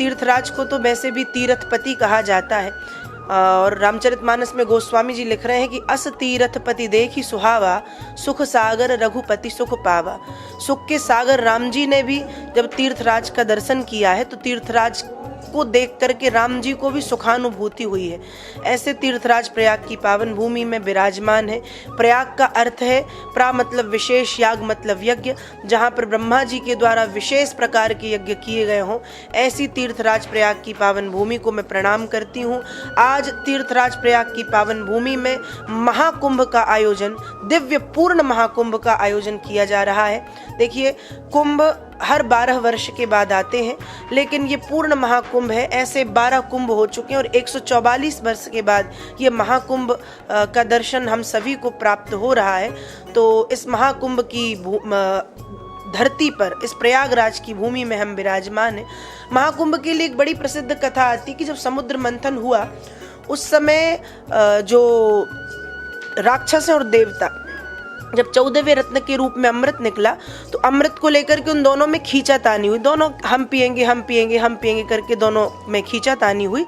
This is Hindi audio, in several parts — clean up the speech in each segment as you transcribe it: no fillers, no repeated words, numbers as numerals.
तीर्थराज को तो वैसे भी तीर्थपति कहा जाता है और रामचरितमानस में गोस्वामी जी लिख रहे हैं कि अस तीर्थपति देखी सुहावा, सुख सागर रघुपति सुख पावा। सुख के सागर राम जी ने भी जब तीर्थराज का दर्शन किया है तो तीर्थराज को देख करके राम जी को भी सुखानुभूति हुई है। ऐसे तीर्थराज प्रयाग की पावन भूमि में विराजमान है। प्रयाग का अर्थ है प्रा मतलब विशेष, याग मतलब यज्ञ, जहाँ पर ब्रह्मा जी के द्वारा विशेष प्रकार के यज्ञ किए गए हों। ऐसी तीर्थराज प्रयाग की पावन भूमि को मैं प्रणाम करती हूँ। आज तीर्थराज प्रयाग की पावन भूमि में महाकुंभ का आयोजन, दिव्य पूर्ण महाकुंभ का आयोजन किया जा रहा है। देखिए, कुंभ हर 12 वर्ष के बाद आते हैं, लेकिन ये पूर्ण महाकुंभ है। ऐसे 12 कुंभ हो चुके हैं और 144 वर्ष के बाद ये महाकुंभ का दर्शन हम सभी को प्राप्त हो रहा है। तो इस महाकुंभ की धरती पर, इस प्रयागराज की भूमि में हम विराजमान हैं। महाकुंभ के लिए एक बड़ी प्रसिद्ध कथा आती है कि जब समुद्र मंथन हुआ उस समय जो राक्षस और देवता, जब 14वें रत्न के रूप में अमृत निकला तो अमृत को लेकर के उन दोनों में खींचातानी हुई। दोनों हम पिएंगे हम पिएंगे हम पिएंगे करके दोनों में खींचातानी हुई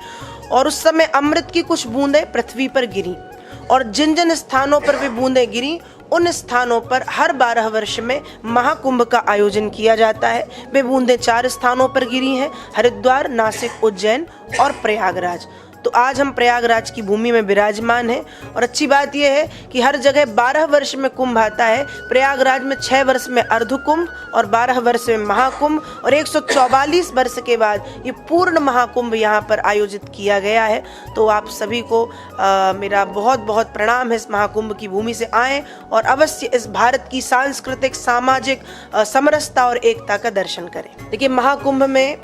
और उस समय अमृत की कुछ बूंदें पृथ्वी पर गिरी और जिन जिन स्थानों पर वे बूंदें गिरी उन स्थानों पर हर 12 वर्ष में महाकुंभ का आयोजन किया जाता है। वे बूंदें 4 स्थानों पर गिरी हैं, हरिद्वार, नासिक, उज्जैन और प्रयागराज। तो आज हम प्रयागराज की भूमि में विराजमान हैं और अच्छी बात यह है कि हर जगह 12 वर्ष में कुंभ आता है। प्रयागराज में 6 वर्ष में अर्धकुंभ और 12 वर्ष में महाकुंभ और 144 वर्ष के बाद ये पूर्ण महाकुंभ यहाँ पर आयोजित किया गया है। तो आप सभी को मेरा बहुत बहुत प्रणाम है। इस महाकुंभ की भूमि से आएँ और अवश्य इस भारत की सांस्कृतिक, सामाजिक समरसता और एकता का दर्शन करें। देखिए, महाकुंभ में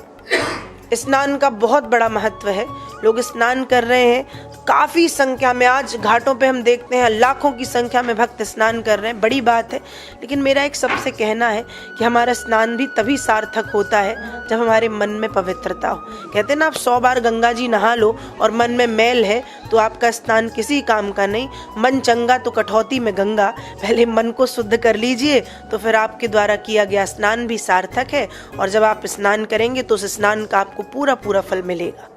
स्नान का बहुत बड़ा महत्व है। लोग स्नान कर रहे हैं काफ़ी संख्या में। आज घाटों पे हम देखते हैं लाखों की संख्या में भक्त स्नान कर रहे हैं, बड़ी बात है। लेकिन मेरा एक सबसे कहना है कि हमारा स्नान भी तभी सार्थक होता है जब हमारे मन में पवित्रता हो। कहते हैं ना, आप 100 बार गंगा जी नहा लो और मन में मैल है तो आपका स्नान किसी काम का नहीं। मन चंगा तो कठौती में गंगा। पहले मन को शुद्ध कर लीजिए तो फिर आपके द्वारा किया गया स्नान भी सार्थक है और जब आप स्नान करेंगे तो उस स्नान का आपको पूरा पूरा फल मिलेगा।